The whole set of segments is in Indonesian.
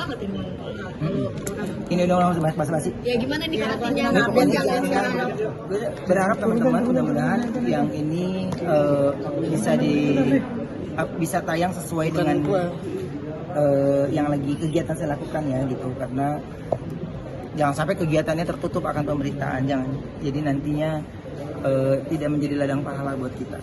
banget ini. Ini dong basa-basi. Ya gimana nih artinya Gue update yang sekarang? berharap teman-teman mudah-mudahan yang ini bisa tayang sesuai dengan yang lagi kegiatan saya lakukan ya gitu, karena jangan sampai kegiatannya tertutup akan pemberitaan, jangan. Jadi nantinya tidak menjadi ladang pahala buat kita.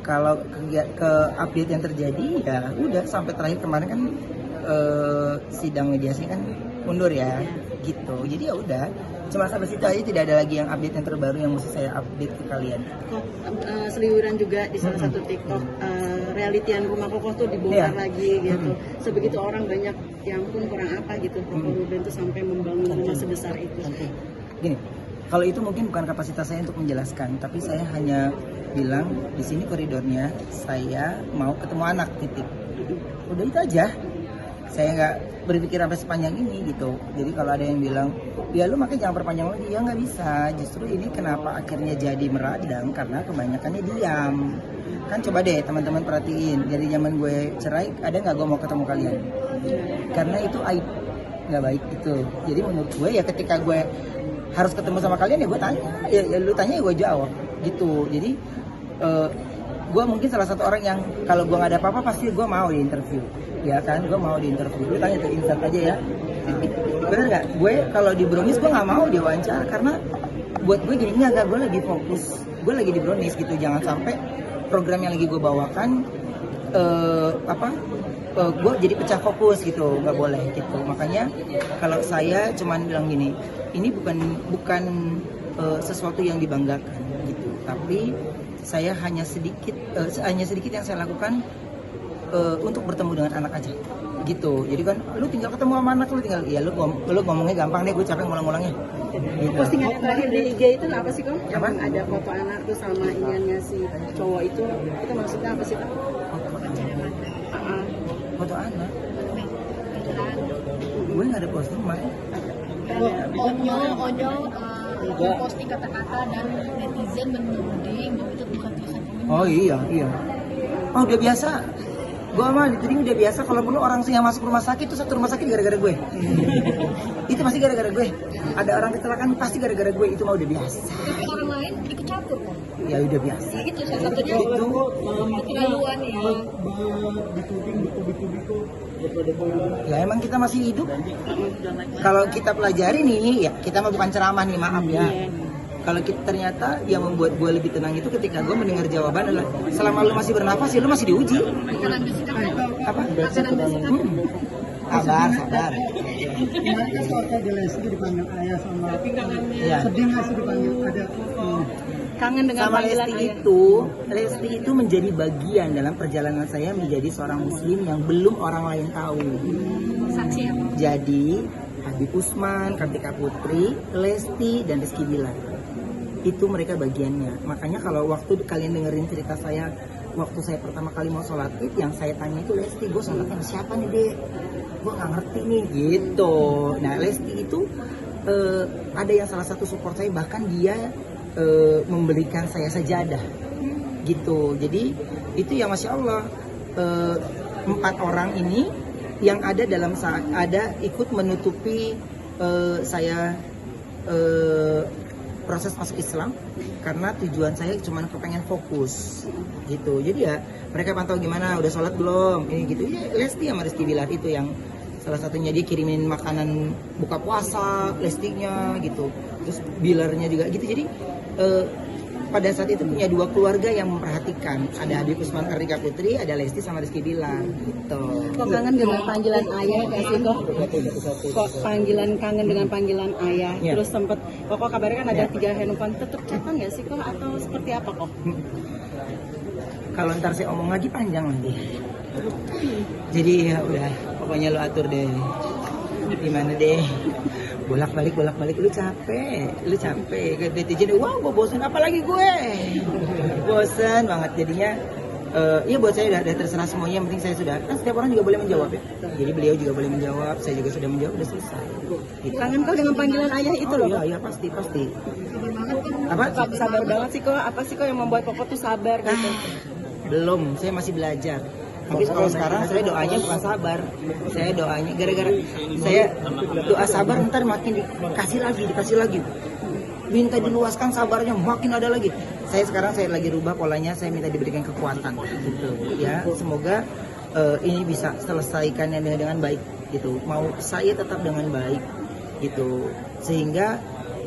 Kalau ke update yang terjadi ya udah sampai terakhir kemarin kan sidang mediasi kan mundur ya gitu. Jadi ya udah cuma sampai situ aja, tidak ada lagi yang update yang terbaru yang mesti saya update ke kalian. Kok seliweran juga di salah satu TikTok realitian rumah Kokoh tuh dibongkar lagi gitu. Sebegitu orang banyak yang pun kurang apa gitu. Kokoh Ruben tuh sampai membangun rumah sebesar itu. Gini, kalau itu mungkin bukan kapasitas saya untuk menjelaskan, tapi saya hanya bilang di sini koridornya saya mau ketemu anak, titik. Udah itu aja. Saya nggak berpikir sampai sepanjang ini gitu. Jadi kalau ada yang bilang, ya lu makanya jangan perpanjang lagi, ya nggak bisa. Justru ini kenapa akhirnya jadi meradang, karena kebanyakannya diam. Kan coba deh teman-teman perhatiin, dari zaman gue cerai, ada nggak gue mau ketemu kalian? Karena itu aib, nggak baik itu. Jadi menurut gue ya ketika gue harus ketemu sama kalian ya gue tanya, ya lu tanya ya gue jawab gitu. Jadi gue mungkin salah satu orang yang kalau gue nggak ada apa-apa pasti gue mau di interview, ya kan, gue mau di interview. Lu tanya tuh insert aja ya, bener nggak? Gue kalau di Brownies gue nggak mau diwawancara karena buat gue gini, nggak, gue lagi fokus, gue lagi di Brownies gitu. Jangan sampai program yang lagi gue bawakan gue jadi pecah fokus gitu, nggak boleh gitu. Makanya kalau saya cuman bilang gini, ini bukan sesuatu yang dibanggakan gitu, tapi saya hanya sedikit yang saya lakukan untuk bertemu dengan anak aja gitu. Jadi kan lu tinggal ketemu sama anak, lu tinggal ya lu ngomongnya gampang deh, gue capek ngulang-ngulangnya gitu. Postingan yang terakhir di IG itu apa sih Kong? Yang ada foto anak tuh sama iniannya si cowok itu maksudnya apa sih Kong? Foto anak? Gue nggak ada posting kemarin. Onyol posting kata-kata dan netizen menuding bahwa itu bukan tulisan Onyol. Oh iya. Oh udah biasa. Gue mah dituding udah biasa. Kalau perlu orang yang masuk rumah sakit itu satu rumah sakit gara-gara gue. Itu pasti gara-gara gue. Ada orang kecelakaan pasti gara-gara gue. Itu mah udah biasa. Tapi orang lain ikut campur kok. Ya udah biasa. Ya itu salah satunya itu keterlaluan ya. Ya emang kita masih hidup. Kalau kita pelajari nih, ya kita mah bukan ceramah nih, maaf ya. Kalau kita ternyata yang membuat gue lebih tenang itu ketika gue mendengar jawaban adalah selama lu masih bernafas ya lu masih diuji. Apa? Sabar. Mereka soalnya di Lesti dipanggil ayah sama sedih nggak sih dipanggil ada kangen dengan sama panggilan Lesti ayah. Lesti itu menjadi bagian dalam perjalanan saya menjadi seorang muslim yang belum orang lain tahu. Saksi ya. Jadi Habib Usman, Kartika Putri, Lesti dan Rizky Bilar itu mereka bagiannya. Makanya kalau waktu kalian dengerin cerita saya waktu saya pertama kali mau sholat id, yang saya tanya itu Lesti, gue sholatnya sama siapa nih dek? Gue nggak ngerti nih gitu. Nah Lesti itu ada yang salah satu support saya, bahkan dia memberikan saya sajadah gitu. Jadi itu ya Masya Allah, 4 orang ini yang ada dalam ada ikut menutupi saya proses masuk Islam, karena tujuan saya cuma kepengen fokus gitu. Jadi ya mereka pantau gimana, udah sholat belum ini gitu ya. Lesti sama Rizky Bilar itu yang salah satunya dia kirimin makanan buka puasa Lestinya gitu, terus Bilarnya juga gitu. Jadi pada saat itu punya 2 keluarga yang memperhatikan, ada Habib Usman Kartika Putri, ada Lesti sama Rizky Bilar gitu. Kok kangen dengan panggilan ayah kayak sih Kok? Kok kangen dengan panggilan ayah? Ya. Terus sempet kok kabarnya kan ada 3 handphone, tetap chatan nggak sih Kok atau seperti apa Kok? Kalau ntar saya omong lagi panjang lagi. Jadi ya udah, pokoknya lo atur deh. Gimana deh? Bolak-balik lu capek. Kayak netizen, wah gue bosan, apalagi gue. Bosan banget jadinya. Iya buat saya udah terserah semuanya, yang penting saya sudah, kan setiap orang juga boleh menjawab ya. Jadi beliau juga boleh menjawab, saya juga sudah menjawab, udah selesai. Gitu. Kangen Kok dengan panggilan ayah itu loh? Iya pasti. Apa? Sabar banget sih Kok, apa sih Kok yang membuat Koko tuh sabar gitu? Belum, saya masih belajar. Tapi kalau sekarang saya doanya bukan sabar, saya doanya gara-gara saya doa sabar ntar makin dikasih lagi, minta diluaskan sabarnya makin ada lagi. Sekarang saya lagi rubah polanya, saya minta diberikan kekuatan gitu ya. Semoga ini bisa selesaikannya dengan baik gitu. Mau saya tetap dengan baik gitu, sehingga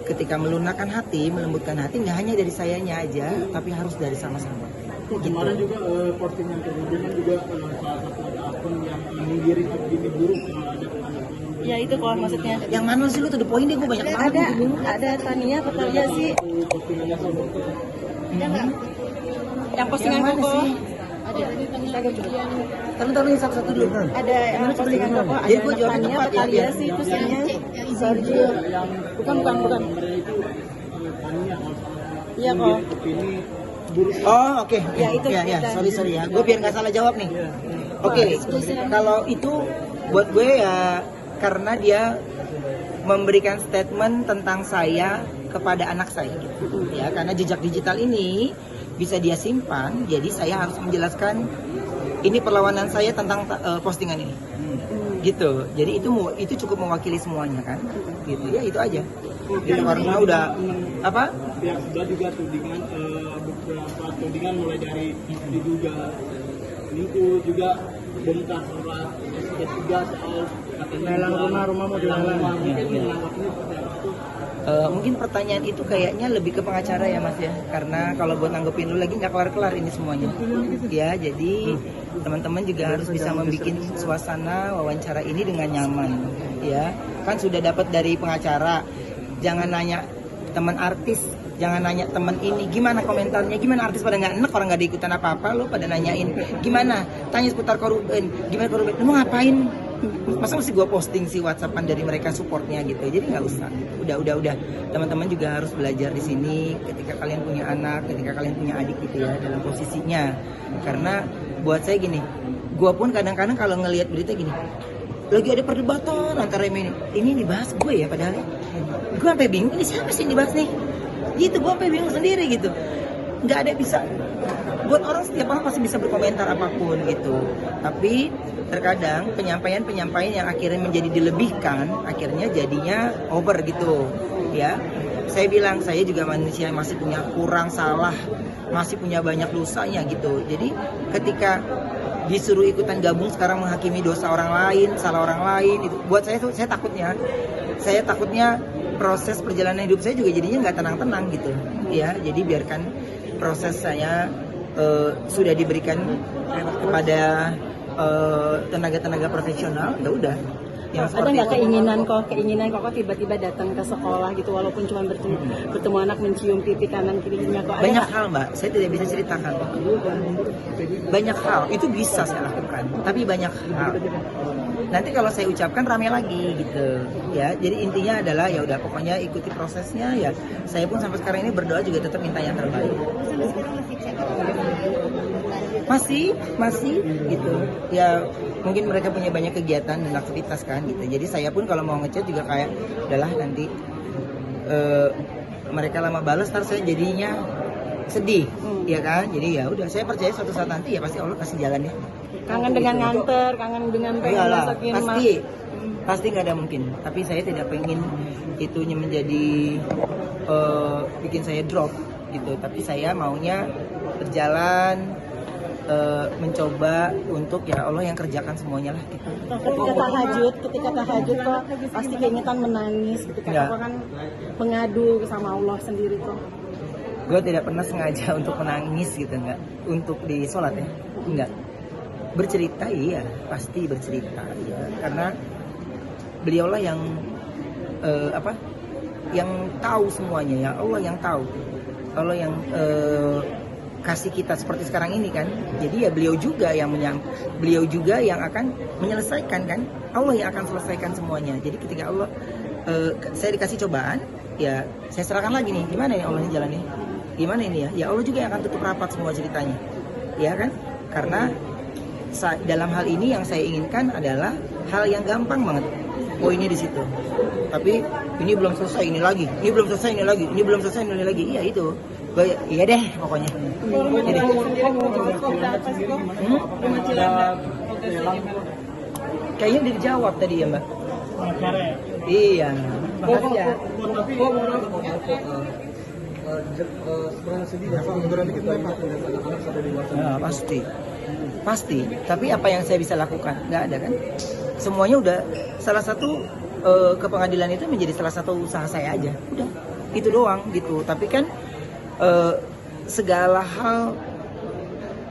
ketika melunakkan hati, melembutkan hati nggak hanya dari sayanya aja, tapi harus dari sama-sama. Kemarin juga postingan kemudian juga salah satu ada akun yang mengirim opini buruk ada Ya itu kok maksudnya. Yang mana sih lu tuh the point deh, gue banyak banget. Ada Tania katanya sih. postingannya sama itu. Yang postingan Yang mana Koko. sih? Ada dari penelitian Taruh satu-satu dulu. Ada yang postingan Koko. Jadi Ada gue jawab Tania tepat apa ya, Tania biar- sih tulisannya. Sergio. Bukan. Tanya Iya kok. opini buruk. Oh oke. Ya, itu Ya kita. sorry ya. Gue biar nggak salah jawab nih. Oke. Kalau itu buat gue ya karena dia memberikan statement tentang saya kepada anak saya gitu. Ya karena jejak digital ini bisa dia simpan, jadi saya harus menjelaskan ini perlawanan saya tentang postingan ini. Gitu. Jadi itu cukup mewakili semuanya kan. Gitu. Ya itu aja. Gitu, karena udah apa? Pihak sebelah juga tudingan beberapa tudingan mulai dari diduga nipu juga bongkar surat SP3 soal lelang rumah mau dilelang. Mungkin menanggapinya seperti itu. Mungkin pertanyaan itu kayaknya lebih ke pengacara ya Mas ya, karena kalau buat nanggepin lu lagi nggak kelar-kelar ini semuanya ya. Jadi teman-teman juga harus bisa membuat suasana wawancara ini dengan nyaman ya. Kan sudah dapat dari pengacara, jangan nanya teman artis, jangan nanya teman ini gimana komentarnya, gimana artis pada nggak enak, orang nggak ada ikutan apa-apa, lo pada nanyain gimana, tanya seputar Koruben, gimana Koruben, lu ngapain? Masa mesti gue posting si WhatsAppan dari mereka supportnya gitu, jadi nggak usah. Udah. Teman-teman juga harus belajar di sini ketika kalian punya anak, ketika kalian punya adik gitu ya dalam posisinya. Karena buat saya gini, gue pun kadang-kadang kalau ngelihat berita gini, lagi ada perdebatan antara ini dibahas gue ya padahal gue sampai bingung ini siapa sih yang dibahas nih? Gitu gue sampai bingung sendiri gitu. Nggak ada bisa. Buat orang setiap orang pasti bisa berkomentar apapun gitu. Tapi terkadang penyampaian yang akhirnya menjadi dilebihkan, akhirnya jadinya over gitu, ya. Saya bilang saya juga manusia yang masih punya kurang, salah, masih punya banyak dosanya gitu. Jadi ketika disuruh ikutan gabung sekarang menghakimi dosa orang lain, salah orang lain, itu buat saya takutnya proses perjalanan hidup saya juga jadinya nggak tenang-tenang gitu, ya. Jadi biarkan proses saya sudah diberikan kepada tenaga-tenaga profesional, ya udah. Ada nggak keinginan kok tiba-tiba datang ke sekolah gitu walaupun cuma bertemu anak, mencium pipi kanan kirinya kok? Banyak hal Mbak, saya tidak bisa ceritakan. Banyak hal itu bisa saya lakukan, tapi banyak hal. Nanti kalau saya ucapkan rame lagi gitu, ya. Jadi intinya adalah ya udah pokoknya ikuti prosesnya ya. Saya pun sampai sekarang ini berdoa juga tetap minta yang terbaik. Masih gitu. Ya mungkin mereka punya banyak kegiatan dan aktivitas kan gitu. Jadi saya pun kalau mau ngechat juga kayak udahlah nanti mereka lama balas ntar saya jadinya sedih, ya kan? Jadi ya udah saya percaya suatu saat nanti ya pasti Allah kasih jalan ya. Kangen dengan nganter, kangen dengan pengen masakin pasti nggak ada mungkin. Tapi saya tidak pengen itunya menjadi bikin saya drop gitu. Tapi saya maunya berjalan, mencoba untuk ya Allah yang kerjakan semuanya lah gitu. Ketika tahajud kok pasti keingetan menangis ketika kok kan mengadu sama Allah sendiri kok. Gue tidak pernah sengaja untuk menangis gitu, enggak. Untuk di sholat ya, enggak. Bercerita iya, pasti bercerita ya. Karena beliaulah yang yang tahu semuanya ya, Allah yang tahu. Allah yang kasih kita seperti sekarang ini kan. Jadi ya beliau juga yang akan menyelesaikan kan. Allah yang akan selesaikan semuanya. Jadi ketika Allah saya dikasih cobaan, ya saya serahkan lagi nih. Gimana nih Allah ini jalannya? Gimana ini ya? Ya Allah juga yang akan tutup rapat semua ceritanya. Ya kan? Karena dalam hal ini yang saya inginkan adalah hal yang gampang banget. Oh ini di situ. Tapi ini belum selesai, ini lagi. Ini belum selesai, ini lagi. Ini belum selesai, ini lagi. Iya itu. Iya deh pokoknya. Jadi, kayaknya udah dijawab tadi ya Mbak. Iya. Makasih ya. Sebenarnya sedih ya Pak, berarti kita lihat anak-anak sampai dewasa. Ya, pasti. Tapi apa yang saya bisa lakukan? Nggak ada kan? Semuanya udah salah satu ke pengadilan itu menjadi salah satu usaha saya aja. Udah itu doang gitu. Tapi kan segala hal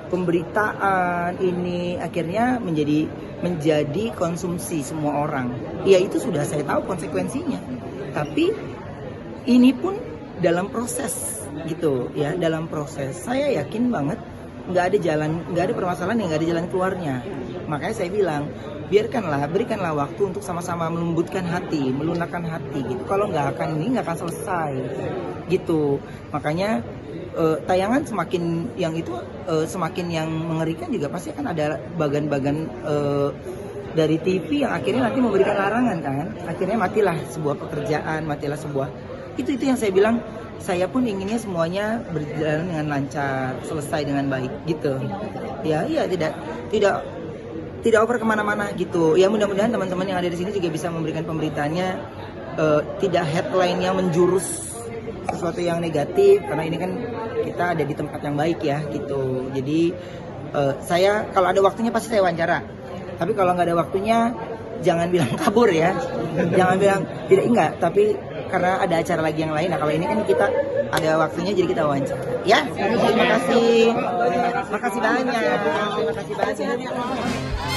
pemberitaan ini akhirnya menjadi konsumsi semua orang. Ya itu sudah saya tahu konsekuensinya. Tapi ini pun dalam proses gitu ya, dalam proses. Saya yakin banget nggak ada permasalahan yang nggak ada jalan keluarnya. Makanya saya bilang berikanlah waktu untuk sama-sama melembutkan hati, melunakkan hati gitu. Kalau nggak akan selesai gitu. Makanya tayangan semakin yang mengerikan juga pasti akan ada bagan-bagan dari TV yang akhirnya nanti memberikan larangan kan. Akhirnya matilah sebuah pekerjaan, matilah sebuah itu yang saya bilang. Saya pun inginnya semuanya berjalan dengan lancar, selesai dengan baik gitu. Ya iya tidak over kemana-mana gitu. Ya mudah-mudahan teman-teman yang ada di sini juga bisa memberikan pemberitaannya tidak headline yang menjurus sesuatu yang negatif, karena ini kan kita ada di tempat yang baik ya gitu. Jadi saya kalau ada waktunya pasti saya wawancara. Tapi kalau nggak ada waktunya jangan bilang kabur ya. Jangan bilang enggak, tapi karena ada acara lagi yang lain. Nah kalau ini kan kita ada waktunya jadi kita wawancara. Ya, terima kasih banyak. Terima kasih banyak.